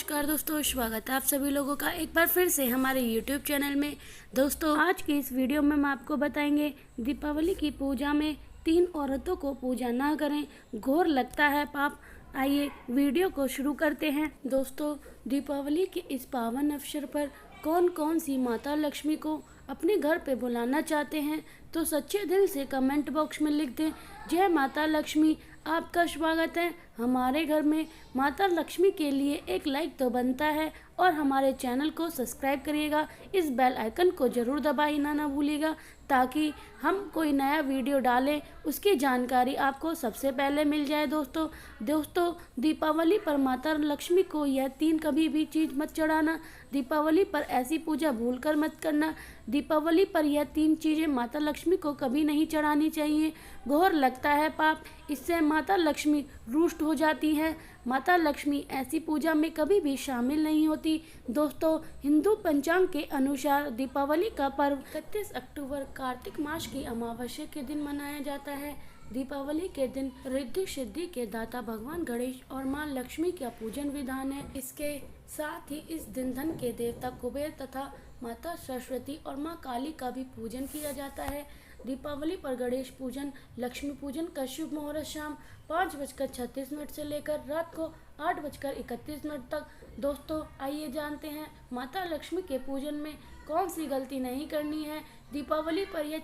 नमस्कार दोस्तों, स्वागत है आप सभी लोगों का एक बार फिर से हमारे YouTube चैनल में। दोस्तों, आज की इस वीडियो में हम आपको बताएंगे दीपावली की पूजा में 3 औरतों को पूजा ना करें, घोर लगता है पाप। आइए वीडियो को शुरू करते हैं। दोस्तों, दीपावली के इस पावन अवसर पर कौन कौन सी माता लक्ष्मी को अपने घर पे बुलाना चाहते हैं तो सच्चे दिल से कमेंट बॉक्स में लिख दें। जय माता लक्ष्मी। आपका स्वागत है हमारे घर में। माता लक्ष्मी के लिए एक लाइक तो बनता है और हमारे चैनल को सब्सक्राइब करिएगा। इस बेल आइकन को ज़रूर दबाना ना भूलिएगा ताकि हम कोई नया वीडियो डालें उसकी जानकारी आपको सबसे पहले मिल जाए। दोस्तों दीपावली पर माता लक्ष्मी को यह 3 कभी भी चीज़ मत चढ़ाना। दीपावली पर ऐसी पूजा भूलकर मत करना। दीपावली पर यह 3 चीज़ें माता लक्ष्मी को कभी नहीं चढ़ानी चाहिए। घोर लगता है पाप, इससे माता लक्ष्मी रुष्ट हो जाती है। माता लक्ष्मी ऐसी पूजा में कभी भी शामिल नहीं होती। दोस्तों, हिंदू पंचांग के अनुसार दीपावली का पर्व 31 अक्टूबर कार्तिक मास की अमावस्या के दिन मनाया जाता है। दीपावली के दिन रिद्धि सिद्धि के दाता भगवान गणेश और मां लक्ष्मी का पूजन विधान है। इसके साथ ही इस दिन धन के देवता कुबेर तथा माता सरस्वती और मां काली का भी पूजन किया जाता है। दीपावली पर गणेश पूजन, लक्ष्मी पूजन का शुभ मुहूर्त शाम 5:36 से लेकर रात को 8:31 तक। दोस्तों, आइए जानते हैं माता लक्ष्मी के पूजन में कौन सी गलती नहीं करनी है। दीपावली पर यह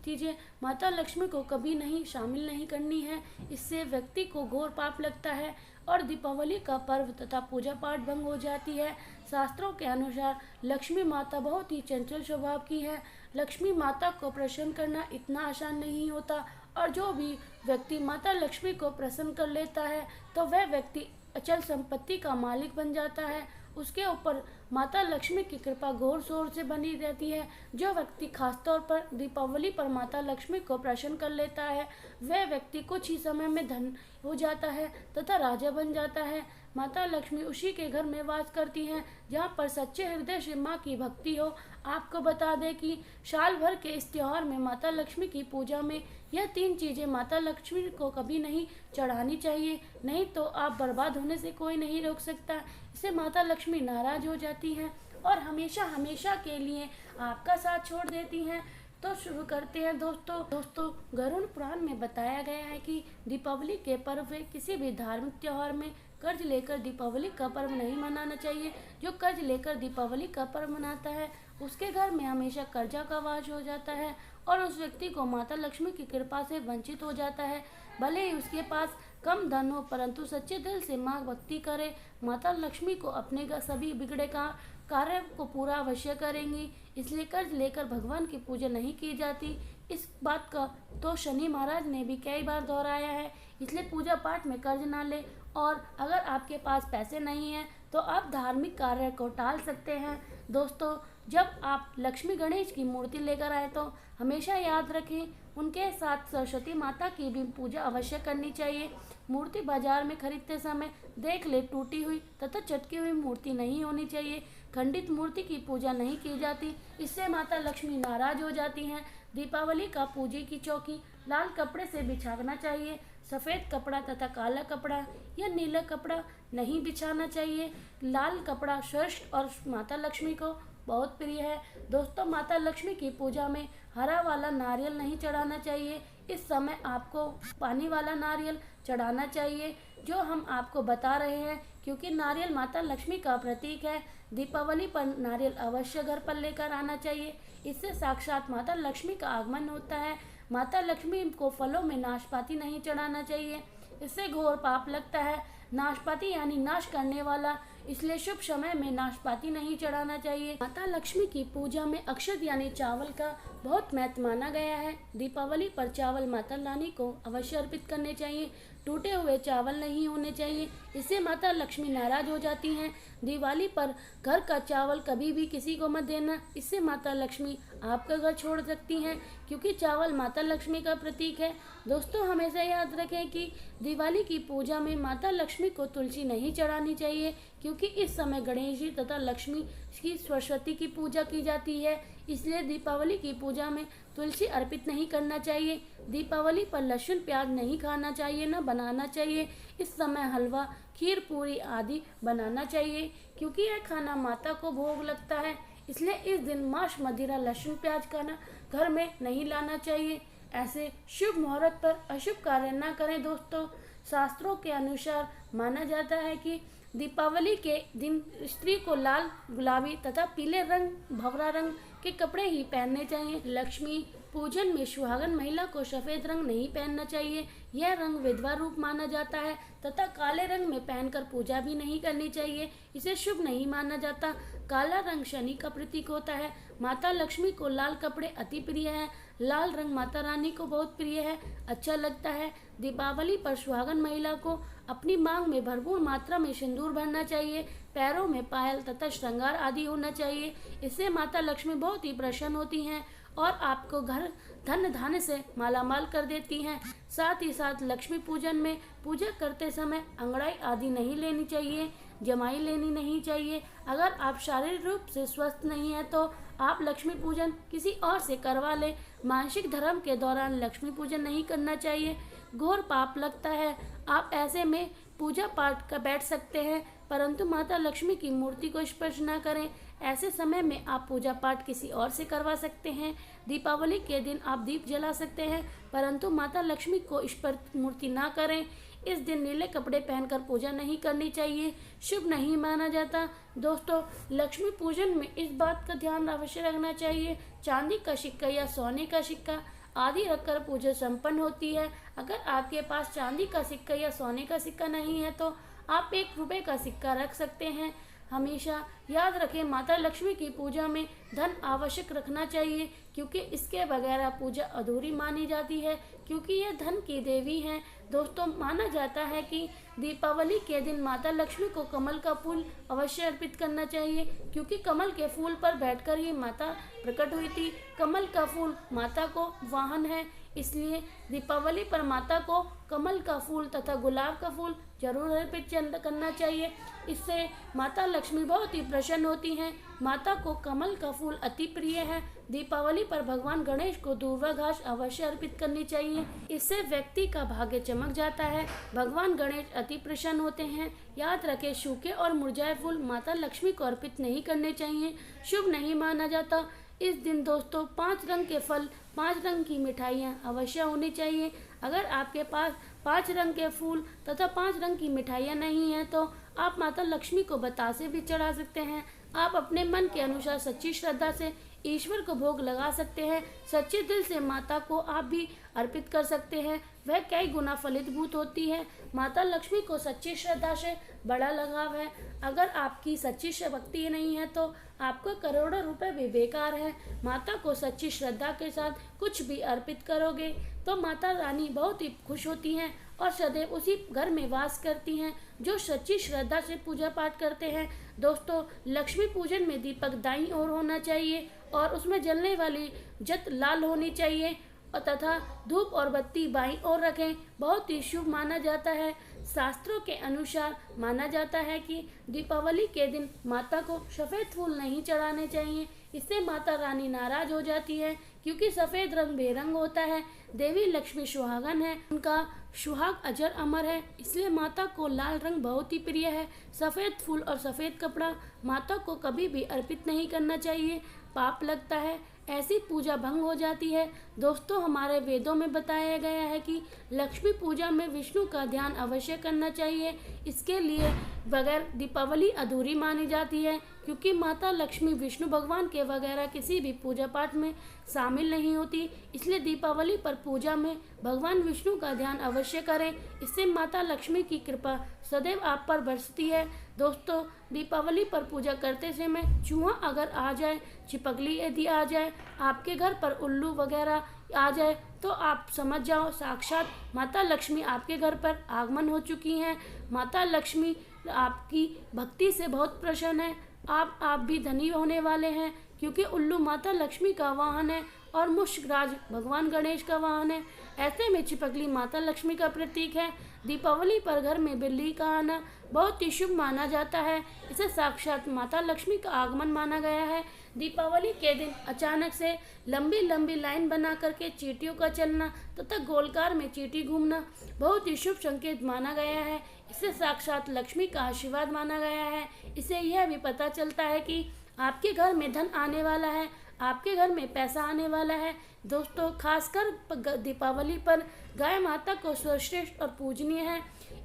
चीज़ें माता लक्ष्मी को कभी नहीं शामिल नहीं करनी है, इससे व्यक्ति को घोर पाप लगता है और दीपावली का पर्व तथा पूजा पाठ भंग हो जाती है। शास्त्रों के अनुसार लक्ष्मी माता बहुत ही चंचल स्वभाव की है। लक्ष्मी माता को प्रसन्न करना इतना आसान नहीं होता और जो भी व्यक्ति माता लक्ष्मी को प्रसन्न कर लेता है तो वह व्यक्ति अचल संपत्ति का मालिक बन जाता है। उसके ऊपर माता लक्ष्मी की कृपा घोर शोर से बनी रहती है। जो व्यक्ति खासतौर पर दीपावली पर माता लक्ष्मी को प्रसन्न कर लेता है वह व्यक्ति कुछ ही समय में धन हो जाता है तथा राजा बन जाता है। माता लक्ष्मी उसी के घर में वास करती हैं जहाँ पर सच्चे हृदय से माँ की भक्ति हो। आपको बता दें कि साल भर के इस त्योहार में माता लक्ष्मी की पूजा में यह 3 चीज़ें माता लक्ष्मी को कभी नहीं चढ़ानी चाहिए, नहीं तो आप बर्बाद होने से कोई नहीं रोक सकता। इससे माता लक्ष्मी नाराज हो जाती हैं और हमेशा हमेशा के लिए आपका साथ छोड़ देती हैं। तो शुरू करते हैं दोस्तों, गरुड़ पुराण में बताया गया है कि दीपावली के पर्व में किसी भी धार्मिक त्योहार में कर्ज लेकर दीपावली का पर्व नहीं मनाना चाहिए। जो कर्ज लेकर दीपावली का पर्व मनाता है उसके घर में हमेशा कर्जा का वास हो जाता है और उस व्यक्ति को माता लक्ष्मी की कृपा से वंचित हो जाता है। भले ही उसके पास कम धन हो परंतु सच्चे दिल से माँ भक्ति करे, माता लक्ष्मी को अपने सभी बिगड़े कार्य को पूरा अवश्य करेंगी। इसलिए कर्ज लेकर भगवान की पूजा नहीं की जाती। इस बात का तो शनि महाराज ने भी कई बार दोहराया है। इसलिए पूजा पाठ में कर्ज ना ले और अगर आपके पास पैसे नहीं हैं तो आप धार्मिक कार्य को टाल सकते हैं। दोस्तों, जब आप लक्ष्मी गणेश की मूर्ति लेकर आए तो हमेशा याद रखें उनके साथ सरस्वती माता की भी पूजा अवश्य करनी चाहिए। मूर्ति बाजार में खरीदते समय देख ले टूटी हुई तथा चटकी हुई मूर्ति नहीं होनी चाहिए। खंडित मूर्ति की पूजा नहीं की जाती, इससे माता लक्ष्मी नाराज हो जाती हैं। दीपावली का पूजा की चौकी लाल कपड़े से बिछाना चाहिए। सफ़ेद कपड़ा तथा काला कपड़ा या नीला कपड़ा नहीं बिछाना चाहिए। लाल कपड़ा श्रेष्ठ और माता लक्ष्मी को बहुत प्रिय है। दोस्तों, माता लक्ष्मी की पूजा में हरा वाला नारियल नहीं चढ़ाना चाहिए। इस समय आपको पानी वाला नारियल चढ़ाना चाहिए जो हम आपको बता रहे हैं, क्योंकि नारियल माता लक्ष्मी का प्रतीक है। दीपावली पर नारियल अवश्य घर पर लेकर आना चाहिए, इससे साक्षात माता लक्ष्मी का आगमन होता है। माता लक्ष्मी को फलों में नाशपाती नहीं चढ़ाना चाहिए, इससे घोर पाप लगता है। नाशपाती यानी नाश करने वाला, इसलिए शुभ समय में नाशपाती नहीं चढ़ाना चाहिए। माता लक्ष्मी की पूजा में अक्षत यानी चावल का बहुत महत्व माना गया है। दीपावली पर चावल माता रानी को अवश्य अर्पित करने चाहिए। टूटे हुए चावल नहीं होने चाहिए, इससे माता लक्ष्मी नाराज हो जाती हैं। दिवाली पर घर का चावल कभी भी किसी को मत देना, इससे माता लक्ष्मी आपका घर छोड़ सकती हैं, क्योंकि चावल माता लक्ष्मी का प्रतीक है। दोस्तों, हमेशा याद रखें कि दिवाली की पूजा में माता लक्ष्मी को तुलसी नहीं चढ़ानी चाहिए, क्योंकि इस समय गणेश जी तथा लक्ष्मी की सरस्वती की पूजा की जाती है। इसलिए दीपावली की पूजा में तुलसी अर्पित नहीं करना चाहिए। दीपावली पर लहसुन प्याज नहीं खाना चाहिए, न बनाना चाहिए। इस समय हलवा खीर पूरी आदि बनाना चाहिए, क्योंकि यह खाना माता को भोग लगता है। इसलिए इस दिन मांस, मदिरा, लहसुन, प्याज खाना घर में नहीं लाना चाहिए। ऐसे शुभ मुहूर्त पर अशुभ कार्य न करें दोस्तों। शास्त्रों के अनुसार माना जाता है कि दीपावली के दिन स्त्री को लाल, गुलाबी तथा पीले रंग, भवरा रंग के कपड़े ही पहनने चाहिए। लक्ष्मी पूजन में सुहागन महिला को सफेद रंग नहीं पहनना चाहिए, यह रंग विधवा रूप माना जाता है, तथा काले रंग में पहनकर पूजा भी नहीं करनी चाहिए, इसे शुभ नहीं माना जाता। काला रंग शनि का प्रतीक होता है। माता लक्ष्मी को लाल कपड़े अति प्रिय है। लाल रंग माता रानी को बहुत प्रिय है, अच्छा लगता है। दीपावली पर सुहागन महिला को अपनी मांग में भरपूर मात्रा में सिंदूर भरना चाहिए। पैरों में पायल तथा श्रृंगार आदि होना चाहिए, इससे माता लक्ष्मी बहुत ही प्रसन्न होती हैं और आपको घर धन धान्य से मालामाल कर देती हैं। साथ ही साथ लक्ष्मी पूजन में पूजा करते समय अंगड़ाई आदि नहीं लेनी चाहिए, जमाई लेनी नहीं चाहिए। अगर आप शारीरिक रूप से स्वस्थ नहीं हैं तो आप लक्ष्मी पूजन किसी और से करवा लें। मासिक धर्म के दौरान लक्ष्मी पूजन नहीं करना चाहिए, घोर पाप लगता है। आप ऐसे में पूजा पाठ कर बैठ सकते हैं, परंतु माता लक्ष्मी की मूर्ति को स्पर्श न करें। ऐसे समय में आप पूजा पाठ किसी और से करवा सकते हैं। दीपावली के दिन आप दीप जला सकते हैं, परंतु माता लक्ष्मी को स्पर्श मूर्ति ना करें। इस दिन नीले कपड़े पहनकर पूजा नहीं करनी चाहिए, शुभ नहीं माना जाता। दोस्तों, लक्ष्मी पूजन में इस बात का ध्यान अवश्य रखना चाहिए, चांदी का सिक्का या सोने का सिक्का आदि रखकर पूजा संपन्न होती है। अगर आपके पास चांदी का सिक्का या सोने का सिक्का नहीं है तो आप 1 रुपये का सिक्का रख सकते हैं। हमेशा याद रखें, माता लक्ष्मी की पूजा में धन आवश्यक रखना चाहिए, क्योंकि इसके बगैर पूजा अधूरी मानी जाती है, क्योंकि यह धन की देवी हैं। दोस्तों, माना जाता है कि दीपावली के दिन माता लक्ष्मी को कमल का फूल अवश्य अर्पित करना चाहिए, क्योंकि कमल के फूल पर बैठकर ही माता प्रकट हुई थी। कमल का फूल माता को वाहन है, इसलिए दीपावली पर माता को कमल का फूल तथा गुलाब का फूल जरूर अर्पित करना चाहिए। इससे माता लक्ष्मी बहुत ही प्रसन्न होती हैं। माता को कमल का फूल अति प्रिय है। दीपावली पर भगवान गणेश को दूर्वा घास अवश्य अर्पित करनी चाहिए, इससे व्यक्ति का भाग्य चमक जाता है। भगवान गणेश अति प्रसन्न होते हैं। याद रखें, सूखे और मुरझाए फूल माता लक्ष्मी को अर्पित नहीं करने चाहिए, शुभ नहीं माना जाता। इस दिन दोस्तों 5 रंग के फल, 5 रंग की मिठाइयाँ अवश्य होनी चाहिए। अगर आपके पास 5 रंग के फूल तथा 5 रंग की मिठाइयाँ नहीं हैं तो आप माता लक्ष्मी को बतासे भी चढ़ा सकते हैं। आप अपने मन के अनुसार सच्ची श्रद्धा से ईश्वर को भोग लगा सकते हैं। सच्चे दिल से माता को आप भी अर्पित कर सकते हैं, वह कई गुना फलितभूत होती है। माता लक्ष्मी को सच्ची श्रद्धा से बड़ा लगाव है। अगर आपकी सच्ची भक्ति नहीं है तो आपको करोड़ों रुपए भी बेकार है। माता को सच्ची श्रद्धा के साथ कुछ भी अर्पित करोगे तो माता रानी बहुत ही खुश होती हैं और सदैव उसी घर में वास करती हैं जो सच्ची श्रद्धा से पूजा पाठ करते हैं। दोस्तों, लक्ष्मी पूजन में दीपक दाईं ओर होना चाहिए और उसमें जलने वाली जत लाल होनी चाहिए और तथा धूप और बत्ती बाईं ओर रखें, बहुत ही शुभ माना जाता है। शास्त्रों के अनुसार माना जाता है कि दीपावली के दिन माता को सफ़ेद फूल नहीं चढ़ाने चाहिए, इससे माता रानी नाराज हो जाती है, क्योंकि सफ़ेद रंग बेरंग होता है। देवी लक्ष्मी सुहागन है, उनका सुहाग अजर अमर है, इसलिए माता को लाल रंग बहुत ही प्रिय है। सफ़ेद फूल और सफ़ेद कपड़ा माता को कभी भी अर्पित नहीं करना चाहिए, पाप लगता है, ऐसी पूजा भंग हो जाती है। दोस्तों, हमारे वेदों में बताया गया है कि लक्ष्मी पूजा में विष्णु का ध्यान अवश्य करना चाहिए। इसके लिए बगैर दीपावली अधूरी मानी जाती है, क्योंकि माता लक्ष्मी विष्णु भगवान के वगैरह किसी भी पूजा पाठ में शामिल नहीं होती। इसलिए दीपावली पर पूजा में भगवान विष्णु का ध्यान अवश्य करें, इससे माता लक्ष्मी की कृपा सदैव आप पर बरसती है। दोस्तों, दीपावली पर पूजा करते समय चूहा अगर आ जाए, छिपकली यदि आ जाए, आपके घर पर उल्लू वगैरह आ जाए तो आप समझ जाओ साक्षात माता लक्ष्मी आपके घर पर आगमन हो चुकी हैं। माता लक्ष्मी आपकी भक्ति से बहुत प्रसन्न है। आप भी धनी होने वाले हैं, क्योंकि उल्लू माता लक्ष्मी का वाहन है और मुश्कराज भगवान गणेश का वाहन है। ऐसे में छिपकली माता लक्ष्मी का प्रतीक है। दीपावली पर घर में बिल्ली का आना बहुत ही शुभ माना जाता है। इसे साक्षात माता लक्ष्मी का आगमन माना गया है। दीपावली के दिन अचानक से लंबी लंबी लाइन बना करके चींटियों का चलना तथा गोलकार में चींटी घूमना बहुत ही शुभ संकेत माना गया है। इसे साक्षात लक्ष्मी का आशीर्वाद माना गया है। इसे यह भी पता चलता है कि आपके घर में धन आने वाला है, आपके घर में पैसा आने वाला है। दोस्तों, खासकर दीपावली पर गाय माता को सर्वश्रेष्ठ और पूजनीय है।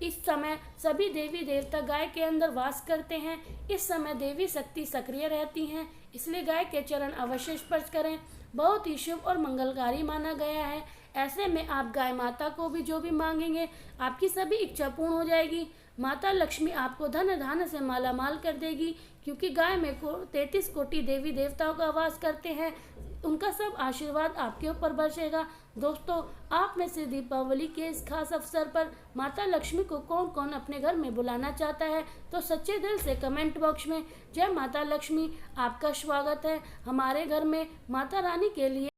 इस समय सभी देवी देवता गाय के अंदर वास करते हैं। इस समय देवी शक्ति सक्रिय रहती हैं, इसलिए गाय के चरण अवश्य स्पर्श करें। बहुत ही शुभ और मंगलकारी माना गया है। ऐसे में आप गाय माता को भी जो भी मांगेंगे आपकी सभी इच्छा पूर्ण हो जाएगी। माता लक्ष्मी आपको धन धान्य से माला माल कर देगी, क्योंकि गाय में 33 कोटि देवी देवताओं का वास करते हैं। उनका सब आशीर्वाद आपके ऊपर बरसेगा। दोस्तों, आप में से दीपावली के इस खास अवसर पर माता लक्ष्मी को कौन कौन अपने घर में बुलाना चाहता है, तो सच्चे दिल से कमेंट बॉक्स में जय माता लक्ष्मी आपका स्वागत है। हमारे घर में माता रानी के लिए